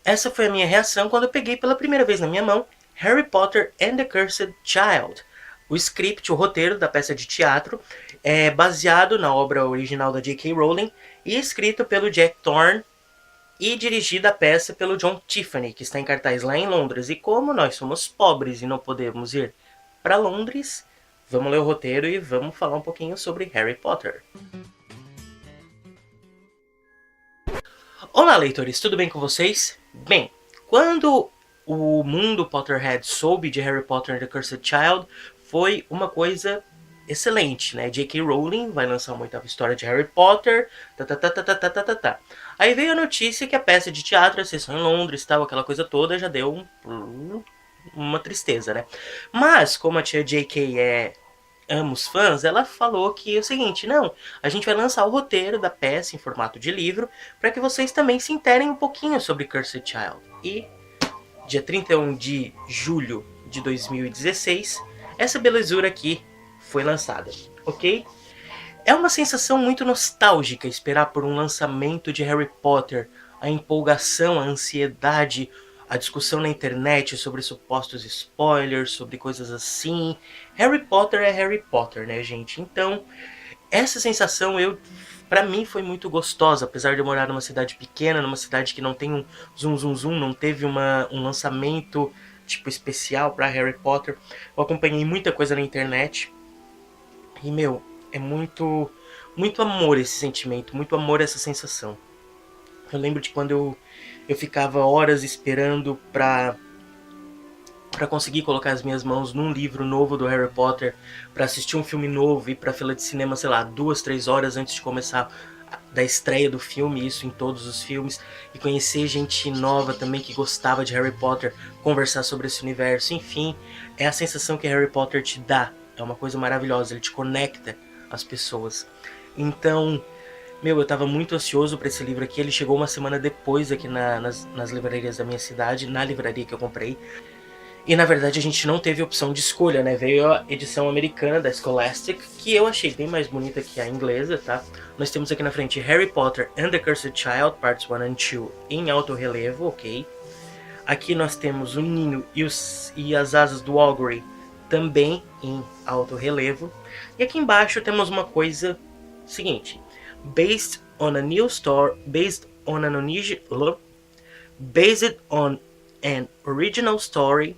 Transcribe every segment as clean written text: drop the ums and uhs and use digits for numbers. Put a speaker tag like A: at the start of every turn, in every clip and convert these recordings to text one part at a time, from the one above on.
A: essa foi a minha reação quando eu peguei pela primeira vez na minha mão Harry Potter and the Cursed Child. O script, o roteiro da peça de teatro, é baseado na obra original da J.K. Rowling e escrito pelo Jack Thorne e dirigida a peça pelo John Tiffany, que está em cartaz lá em Londres. E como nós somos pobres e não podemos ir para Londres, vamos ler o roteiro e vamos falar um pouquinho sobre Harry Potter. Olá, leitores, tudo bem com vocês? Bem, quando o mundo Potterhead soube de Harry Potter and the Cursed Child, foi uma coisa excelente, né? J.K. Rowling vai lançar uma oitava história de Harry Potter, Aí veio a notícia que a peça de teatro ia ser só em Londres, tal, aquela coisa toda, já deu uma tristeza, né? Mas, como a tia J.K. ama os fãs, ela falou que é o seguinte, não, a gente vai lançar o roteiro da peça em formato de livro para que vocês também se interem um pouquinho sobre Cursed Child. E dia 31 de julho de 2016, essa belezura aqui foi lançada, ok? É uma sensação muito nostálgica esperar por um lançamento de Harry Potter, a empolgação, a ansiedade, a discussão na internet sobre supostos spoilers, sobre coisas assim. Harry Potter é Harry Potter, né, gente? Então, essa sensação pra mim foi muito gostosa, apesar de eu morar numa cidade pequena, numa cidade que não tem um zoom, não teve um lançamento tipo especial pra Harry Potter. Eu acompanhei muita coisa na internet e, meu, é muito amor esse sentimento, muito amor essa sensação. Eu lembro de quando eu ficava horas esperando pra conseguir colocar as minhas mãos num livro novo do Harry Potter, pra assistir um filme novo, ir pra fila de cinema, sei lá, 2, 3 horas antes de começar da estreia do filme, isso em todos os filmes, e conhecer gente nova também que gostava de Harry Potter, conversar sobre esse universo, enfim, é a sensação que Harry Potter te dá, é uma coisa maravilhosa, ele te conecta às pessoas. Então, meu, eu tava muito ansioso pra esse livro aqui, ele chegou uma semana depois aqui nas livrarias da minha cidade, na livraria que eu comprei. E na verdade a gente não teve opção de escolha, né? Veio a edição americana da Scholastic, que eu achei bem mais bonita que a inglesa, tá? Nós temos aqui na frente Harry Potter and the Cursed Child, Parts 1 and 2, em alto relevo, ok? Aqui nós temos o ninho e as asas do Augury, também em alto relevo. E aqui embaixo temos uma coisa seguinte. Based on a new story, based on an original story,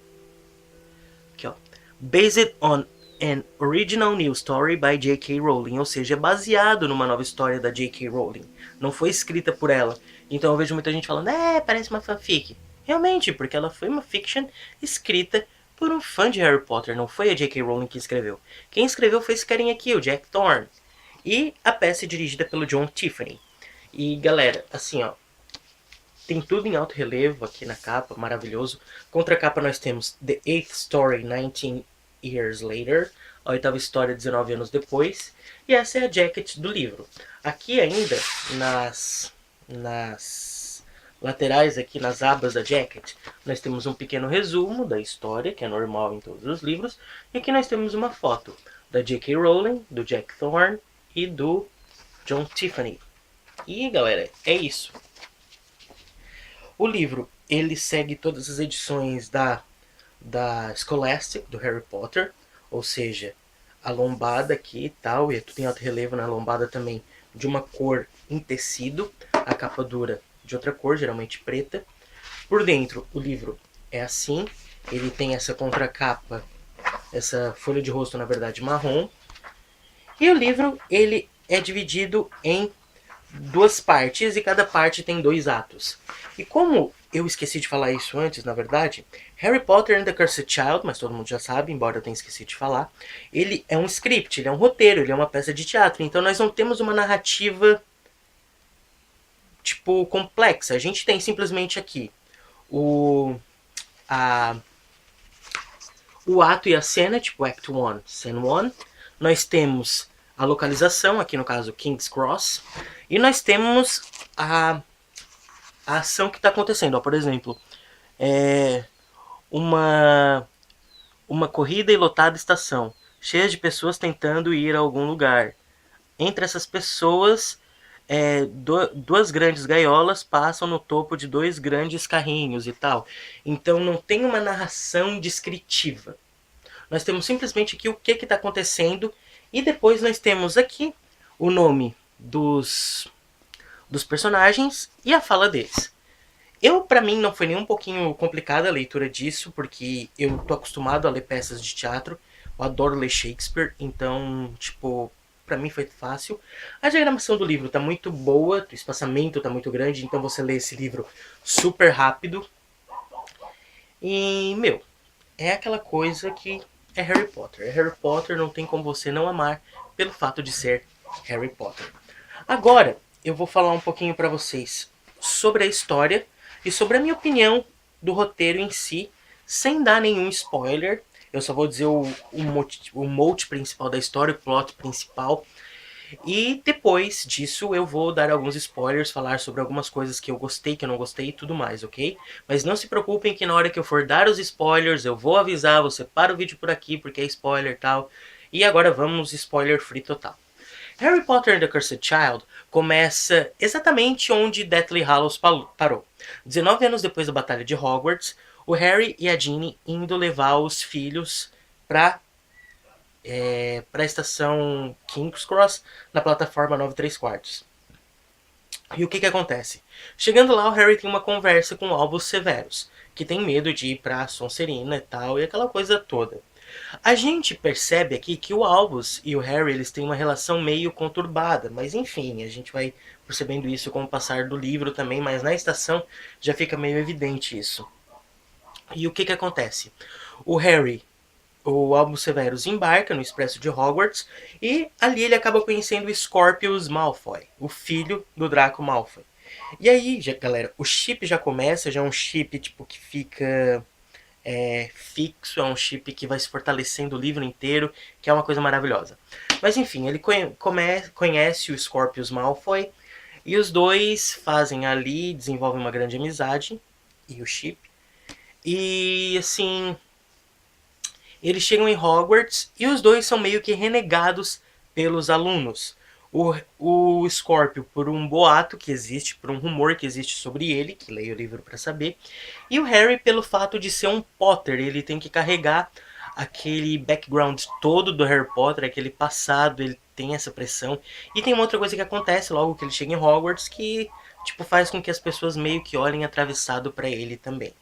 A: aqui, ó. Based on an original new story by J.K. Rowling, ou seja, é baseado numa nova história da J.K. Rowling. Não foi escrita por ela. Então eu vejo muita gente falando, parece uma fanfic. Realmente, porque ela foi uma fiction escrita por um fã de Harry Potter, não foi a J.K. Rowling que escreveu. Quem escreveu foi esse carinha aqui, o Jack Thorne. E a peça é dirigida pelo John Tiffany. E galera, assim ó, tem tudo em alto relevo aqui na capa, maravilhoso. Contra a capa nós temos The Eighth Story 19 Years Later, a oitava história 19 anos depois. E essa é a jacket do livro. Aqui ainda, nas laterais, aqui nas abas da jacket, nós temos um pequeno resumo da história, que é normal em todos os livros. E aqui nós temos uma foto da J.K. Rowling, do Jack Thorne e do John Tiffany. E galera, é isso. O livro, ele segue todas as edições da Scholastic, do Harry Potter, ou seja, a lombada aqui e tal, e é tudo em alto relevo na lombada também, de uma cor em tecido, a capa dura de outra cor, geralmente preta. Por dentro, o livro é assim, ele tem essa contracapa, essa folha de rosto, na verdade, marrom. E o livro, ele é dividido em duas partes e cada parte tem 2 atos. E como eu esqueci de falar isso antes, na verdade, Harry Potter and the Cursed Child, mas todo mundo já sabe, embora eu tenha esquecido de falar, ele é um script, ele é um roteiro, ele é uma peça de teatro, então nós não temos uma narrativa tipo complexa. A gente tem simplesmente aqui o ato e a cena, tipo Act 1, Scene 1. Nós temos a localização, aqui no caso King's Cross, e nós temos a ação que está acontecendo. Ó, por exemplo, uma corrida e lotada estação, cheia de pessoas tentando ir a algum lugar. Entre essas pessoas duas grandes gaiolas passam no topo de dois grandes carrinhos e tal. Então não tem uma narração descritiva. Nós temos simplesmente aqui o que está acontecendo e depois nós temos aqui o nome dos personagens e a fala deles. Para mim, não foi nem um pouquinho complicada a leitura disso, porque eu tô acostumado a ler peças de teatro, eu adoro ler Shakespeare, então, tipo, pra mim foi fácil. A diagramação do livro tá muito boa, o espaçamento tá muito grande, então você lê esse livro super rápido. E, meu, é aquela coisa que é Harry Potter. É Harry Potter, não tem como você não amar pelo fato de ser Harry Potter. Agora, eu vou falar um pouquinho pra vocês sobre a história e sobre a minha opinião do roteiro em si, sem dar nenhum spoiler. Eu só vou dizer o mote principal da história, o plot principal. E depois disso eu vou dar alguns spoilers, falar sobre algumas coisas que eu gostei, que eu não gostei e tudo mais, ok? Mas não se preocupem que na hora que eu for dar os spoilers, eu vou avisar, você para o vídeo por aqui porque é spoiler e tal. E agora vamos spoiler free total. Harry Potter and the Cursed Child começa exatamente onde Deathly Hallows parou. 19 anos depois da Batalha de Hogwarts, o Harry e a Ginny indo levar os filhos para a estação King's Cross, na plataforma 9 3/4. E o que acontece? Chegando lá, o Harry tem uma conversa com Albus Severus, que tem medo de ir pra Sonserina e tal, e aquela coisa toda. A gente percebe aqui que o Albus e o Harry eles têm uma relação meio conturbada, mas enfim, a gente vai percebendo isso com o passar do livro também, mas na estação já fica meio evidente isso. E o que acontece? O Albus Severus embarca no Expresso de Hogwarts e ali ele acaba conhecendo o Scorpius Malfoy, o filho do Draco Malfoy. E aí, galera, o chip já começa, já é um chip tipo que fica fixo, é um chip que vai se fortalecendo o livro inteiro, que é uma coisa maravilhosa. Mas enfim, ele conhece o Scorpius Malfoy e os dois fazem ali, desenvolvem uma grande amizade, e o chip. E assim, eles chegam em Hogwarts e os dois são meio que renegados pelos alunos. O Scorpio por um boato que existe, por um rumor que existe sobre ele, que leia o livro para saber. E o Harry pelo fato de ser um Potter, ele tem que carregar aquele background todo do Harry Potter, aquele passado, ele tem essa pressão. E tem uma outra coisa que acontece logo que ele chega em Hogwarts que tipo faz com que as pessoas meio que olhem atravessado para ele também.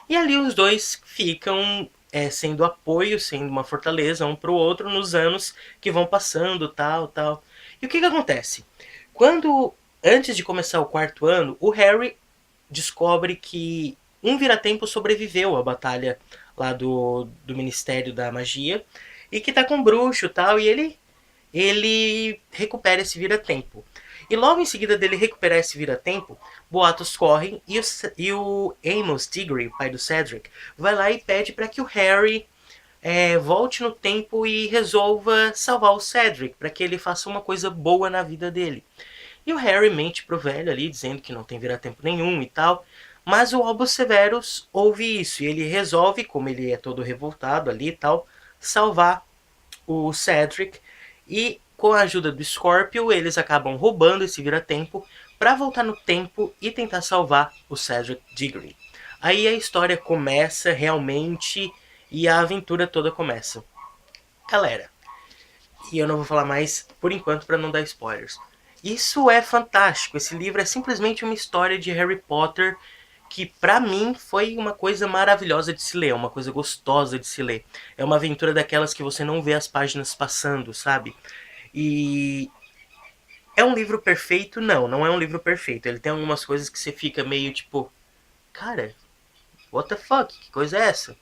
A: E ali os dois ficam sendo apoio, sendo uma fortaleza um para o outro nos anos que vão passando, tal. E o que acontece? Antes de começar o quarto ano, o Harry descobre que um vira-tempo sobreviveu à batalha lá do Ministério da Magia e que tá com um bruxo e tal, e ele recupera esse vira-tempo. E logo em seguida dele recuperar esse vira-tempo, boatos correm e o Amos Diggory, pai do Cedric, vai lá e pede para que o Harry volte no tempo e resolva salvar o Cedric, para que ele faça uma coisa boa na vida dele. E o Harry mente pro velho ali, dizendo que não tem vira-tempo nenhum e tal. Mas o Albus Severus ouve isso e ele resolve, como ele é todo revoltado ali e tal, salvar o Cedric. E com a ajuda do Scorpio, eles acabam roubando esse vira-tempo para voltar no tempo e tentar salvar o Cedric Diggory. Aí a história começa realmente e a aventura toda começa. Galera, e eu não vou falar mais por enquanto para não dar spoilers. Isso é fantástico. Esse livro é simplesmente uma história de Harry Potter que pra mim foi uma coisa maravilhosa de se ler, uma coisa gostosa de se ler. É uma aventura daquelas que você não vê as páginas passando, sabe? E é um livro perfeito? Não é um livro perfeito. Ele tem algumas coisas que você fica meio tipo, cara, what the fuck? Que coisa é essa?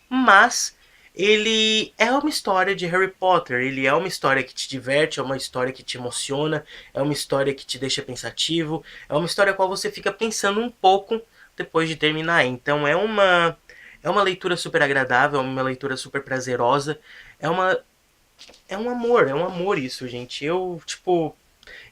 A: Mas ele é uma história de Harry Potter, ele é uma história que te diverte, é uma história que te emociona, é uma história que te deixa pensativo, é uma história a qual você fica pensando um pouco depois de terminar. Então é uma leitura super agradável, é uma leitura super prazerosa, é um amor isso, gente. Eu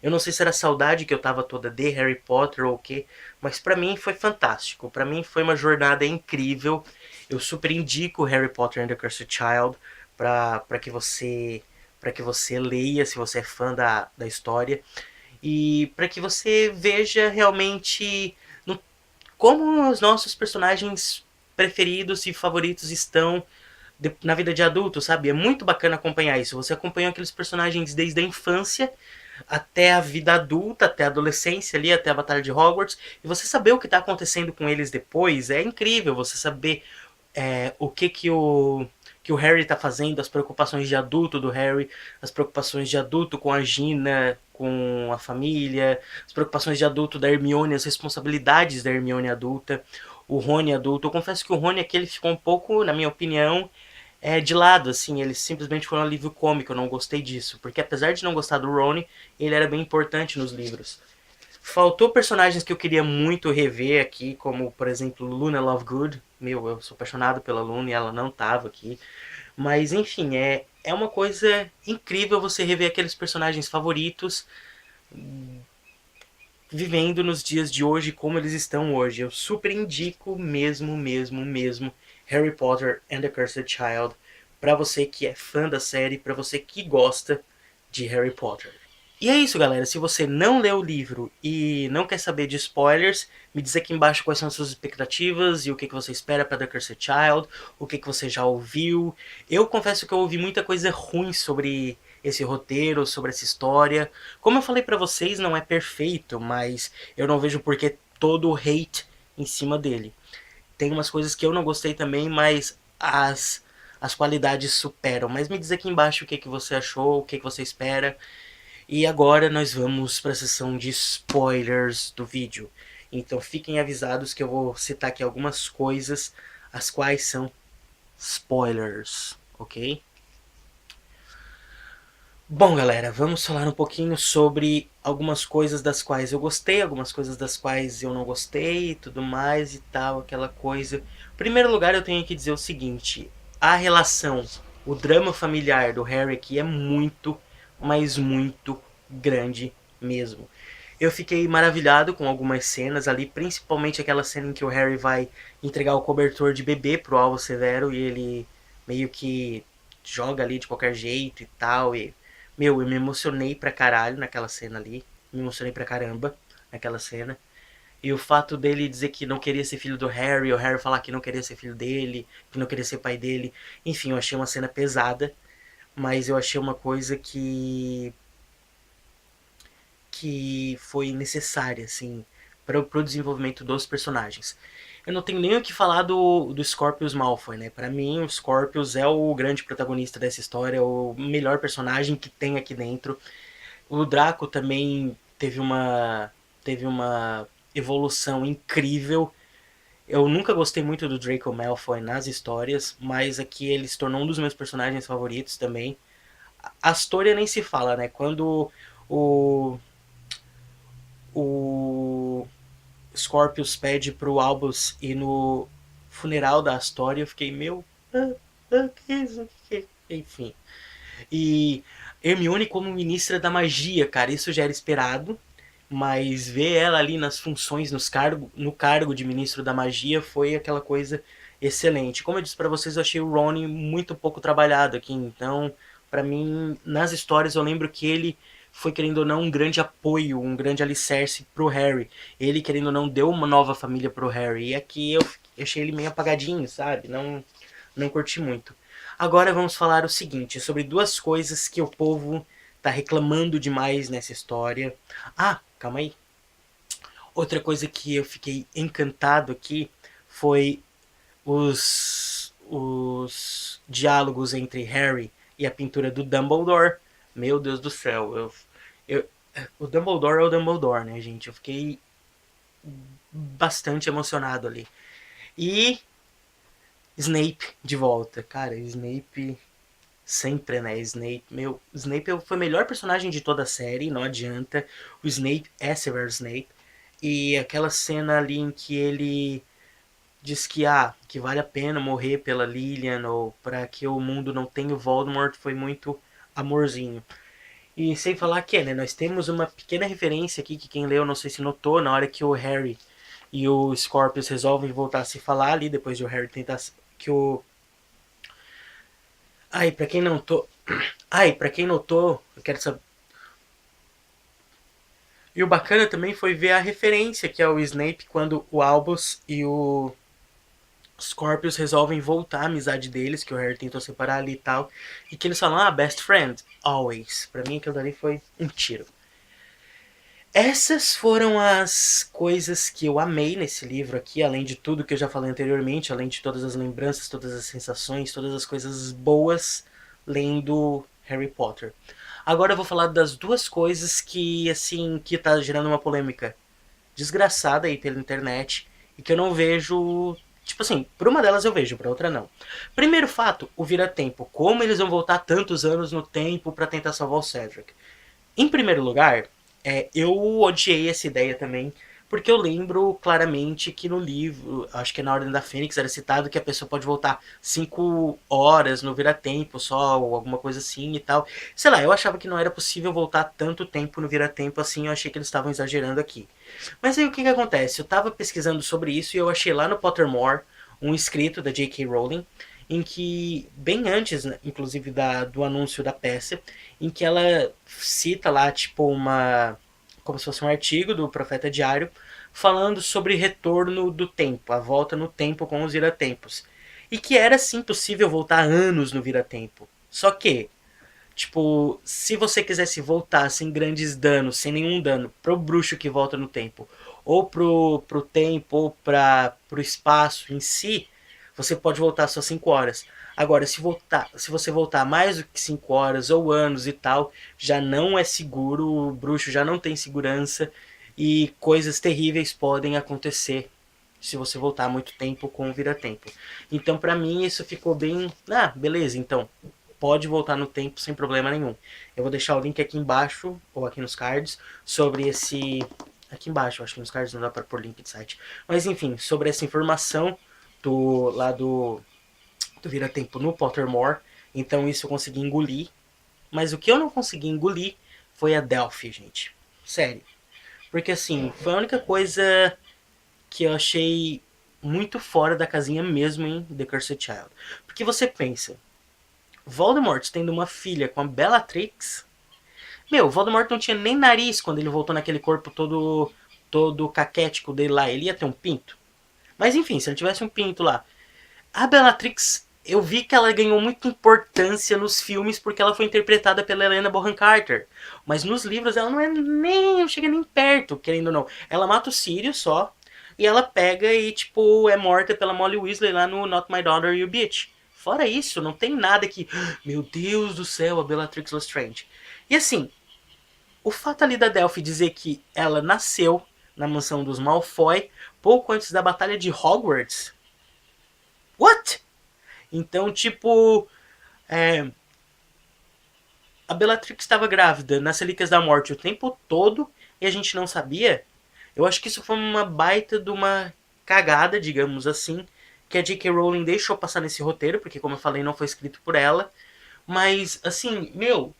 A: não sei se era a saudade que eu tava toda de Harry Potter ou o que, mas pra mim foi fantástico. Pra mim foi uma jornada incrível. Eu super indico Harry Potter and the Cursed Child pra que você leia, se você é fã da história. e para que você veja realmente como os nossos personagens preferidos e favoritos estão na vida de adulto, sabe? É muito bacana acompanhar isso. Você acompanha aqueles personagens desde a infância até a vida adulta, até a adolescência ali, até a Batalha de Hogwarts, e você saber o que está acontecendo com eles depois é incrível. Você saber o que o Harry tá fazendo, as preocupações de adulto do Harry, as preocupações de adulto com a Gina, com a família, as preocupações de adulto da Hermione, as responsabilidades da Hermione adulta, o Rony adulto. Eu confesso que o Rony aqui ele ficou um pouco, na minha opinião, de lado, assim, ele simplesmente foi um alívio cômico, eu não gostei disso, porque apesar de não gostar do Rony, ele era bem importante nos livros. Faltou personagens que eu queria muito rever aqui, como, por exemplo, Luna Lovegood. Meu, eu sou apaixonado pela Luna e ela não tava aqui. Mas, enfim, é uma coisa incrível você rever aqueles personagens favoritos vivendo nos dias de hoje como eles estão hoje. Eu super indico mesmo Harry Potter and the Cursed Child para você que é fã da série, para você que gosta de Harry Potter. E é isso, galera. Se você não leu o livro e não quer saber de spoilers, me diz aqui embaixo quais são as suas expectativas e o que você espera para The Cursed Child, o que você já ouviu. Eu confesso que eu ouvi muita coisa ruim sobre esse roteiro, sobre essa história. Como eu falei pra vocês, não é perfeito, mas eu não vejo por que todo o hate em cima dele. Tem umas coisas que eu não gostei também, mas as qualidades superam. Mas me diz aqui embaixo o que você achou, o que você espera. E agora nós vamos para a sessão de spoilers do vídeo. Então fiquem avisados que eu vou citar aqui algumas coisas, as quais são spoilers, ok? Bom, galera, vamos falar um pouquinho sobre algumas coisas das quais eu gostei, algumas coisas das quais eu não gostei e tudo mais e tal, aquela coisa. Em primeiro lugar, eu tenho que dizer o seguinte: a relação, o drama familiar do Harry aqui é muito, mas muito grande mesmo. Eu fiquei maravilhado com algumas cenas ali, principalmente aquela cena em que o Harry vai entregar o cobertor de bebê pro Alvo Severo e ele meio que joga ali de qualquer jeito e tal. E, meu, eu me emocionei pra caralho naquela cena ali. Me emocionei pra caramba naquela cena. E o fato dele dizer que não queria ser filho do Harry, o Harry falar que não queria ser filho dele, que não queria ser pai dele. Enfim, eu achei uma cena pesada, mas eu achei uma coisa que foi necessária, assim, para o desenvolvimento dos personagens. Eu não tenho nem o que falar do Scorpius Malfoy, né? Para mim, o Scorpius é o grande protagonista dessa história, o melhor personagem que tem aqui dentro. O Draco também teve uma evolução incrível. Eu nunca gostei muito do Draco Malfoy nas histórias, mas aqui ele se tornou um dos meus personagens favoritos também. A Astoria nem se fala, né? Quando o o Scorpius pede pro Albus ir no funeral da Astoria, eu fiquei, meu, que isso? Enfim. E Hermione como ministra da magia, cara, isso já era esperado, mas ver ela ali nas funções, no cargo de ministro da magia foi aquela coisa excelente. Como eu disse pra vocês, eu achei o Ron muito pouco trabalhado aqui, então, pra mim, nas histórias eu lembro que ele foi, querendo ou não, um grande apoio, um grande alicerce pro Harry. Ele, querendo ou não, deu uma nova família pro Harry. E aqui eu achei ele meio apagadinho, sabe? Não curti muito. Agora vamos falar o seguinte, sobre duas coisas que o povo tá reclamando demais nessa história. Ah, calma aí. Outra coisa que eu fiquei encantado aqui foi os diálogos entre Harry e a pintura do Dumbledore. Meu Deus do céu, o Dumbledore é o Dumbledore, né, gente? Eu fiquei bastante emocionado ali. E Snape de volta. Cara, Snape sempre, né? Snape, meu, Snape foi o melhor personagem de toda a série, não adianta. O Snape é Severus Snape. E aquela cena ali em que ele diz que vale a pena morrer pela Lilian ou para que o mundo não tenha o Voldemort foi muito amorzinho. E sem falar que, né, nós temos uma pequena referência aqui que quem leu, não sei se notou, na hora que o Harry e o Scorpius resolvem voltar a se falar ali, depois de o Harry tentar que o Ai, pra quem não tô. Ai, pra quem notou, eu quero saber. E o bacana também foi ver a referência que é o Snape quando o Albus e o Scorpius resolvem voltar à amizade deles, que o Harry tentou separar ali e tal. E que eles falam, best friend, always. Pra mim aquilo dali foi um tiro. Essas foram as coisas que eu amei nesse livro aqui, além de tudo que eu já falei anteriormente, além de todas as lembranças, todas as sensações, todas as coisas boas lendo Harry Potter. Agora eu vou falar das duas coisas que, assim, que tá gerando uma polêmica desgraçada aí pela internet e que eu não vejo. Tipo assim, por uma delas eu vejo, pra outra não. Primeiro fato, o vira-tempo. Como eles vão voltar tantos anos no tempo pra tentar salvar o Cedric? Em primeiro lugar, eu odiei essa ideia também, porque eu lembro claramente que no livro, acho que é na Ordem da Fênix, era citado que a pessoa pode voltar 5 horas no vira-tempo só, ou alguma coisa assim e tal. Sei lá, eu achava que não era possível voltar tanto tempo no vira-tempo assim, eu achei que eles estavam exagerando aqui. Mas aí o que acontece? Eu tava pesquisando sobre isso e eu achei lá no Pottermore um escrito da J.K. Rowling, em que, bem antes, né, inclusive do anúncio da peça, em que ela cita lá, tipo, como se fosse um artigo do Profeta Diário, falando sobre retorno do tempo, a volta no tempo com os viratempos. E que era sim possível voltar anos no viratempo. Só que, tipo, se você quisesse voltar sem grandes danos, sem nenhum dano, pro bruxo que volta no tempo, ou pro tempo, ou pro espaço em si, você pode voltar só 5 horas. Agora, se você voltar mais do que 5 horas ou anos e tal, já não é seguro, o bruxo já não tem segurança e coisas terríveis podem acontecer se você voltar muito tempo com o vira-tempo. Então, pra mim, isso ficou bem. Beleza, então pode voltar no tempo sem problema nenhum. Eu vou deixar o link aqui embaixo, ou aqui nos cards, sobre esse. Aqui embaixo, acho que nos cards não dá pra pôr link de site. Mas enfim, sobre essa informação lá do Vira-Tempo no Pottermore. Então isso eu consegui engolir. Mas o que eu não consegui engolir foi a Delphi, gente. Sério. Porque assim, foi a única coisa que eu achei muito fora da casinha mesmo em The Cursed Child. Porque você pensa, Voldemort tendo uma filha com a Bellatrix. Meu, Voldemort não tinha nem nariz quando ele voltou naquele corpo todo caquético dele lá. Ele ia ter um pinto. Mas enfim, se ele tivesse um pinto lá. A Bellatrix, eu vi que ela ganhou muita importância nos filmes porque ela foi interpretada pela Helena Bonham Carter. Mas nos livros ela não é nem. Não chega nem perto, querendo ou não. Ela mata o Sirius só. E ela pega e, tipo, é morta pela Molly Weasley lá no Not My Daughter, You Bitch. Fora isso, não tem nada que. Meu Deus do céu, a Bellatrix Lestrange. E assim, o fato ali da Delphi dizer que ela nasceu na mansão dos Malfoy pouco antes da Batalha de Hogwarts. What? Então, tipo. É, a Bellatrix estava grávida nas Relíquias da Morte o tempo todo e a gente não sabia. Eu acho que isso foi uma baita de uma cagada, digamos assim, que a J.K. Rowling deixou passar nesse roteiro, porque como eu falei, não foi escrito por ela. Mas, assim, meu,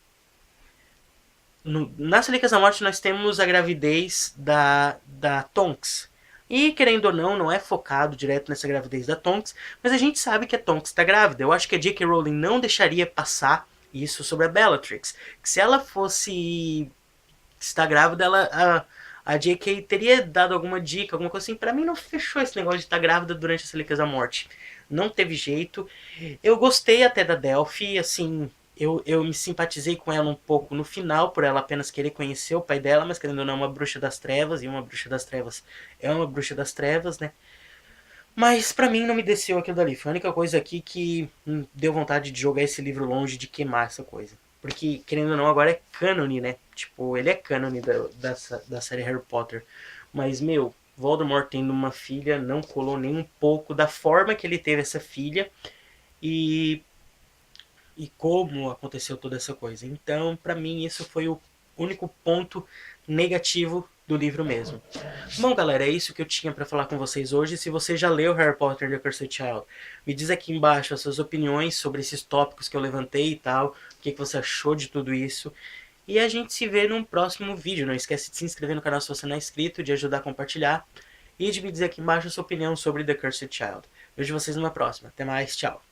A: nas Relíquias da Morte nós temos a gravidez da Tonks. E, querendo ou não, não é focado direto nessa gravidez da Tonks, mas a gente sabe que a Tonks está grávida. Eu acho que a J.K. Rowling não deixaria passar isso sobre a Bellatrix. Que se ela fosse estar grávida, a J.K. teria dado alguma dica, alguma coisa assim. Pra mim não fechou esse negócio de estar grávida durante as Relíquias da Morte. Não teve jeito. Eu gostei até da Delphi, assim, eu me simpatizei com ela um pouco no final, por ela apenas querer conhecer o pai dela, mas querendo ou não, é uma bruxa das trevas, e uma bruxa das trevas é uma bruxa das trevas, né? Mas pra mim não me desceu aquilo dali. Foi a única coisa aqui que deu vontade de jogar esse livro longe, de queimar essa coisa. Porque, querendo ou não, agora é cânone, né? Tipo, ele é cânone da série Harry Potter. Mas, meu, Voldemort tendo uma filha não colou nem um pouco da forma que ele teve essa filha. E e como aconteceu toda essa coisa. Então, para mim, isso foi o único ponto negativo do livro mesmo. Bom, galera, é isso que eu tinha para falar com vocês hoje. Se você já leu Harry Potter and the Cursed Child, me diz aqui embaixo as suas opiniões sobre esses tópicos que eu levantei e tal, o que você achou de tudo isso. E a gente se vê num próximo vídeo. Não esquece de se inscrever no canal se você não é inscrito, de ajudar a compartilhar e de me dizer aqui embaixo a sua opinião sobre The Cursed Child. Vejo vocês numa próxima. Até mais, tchau.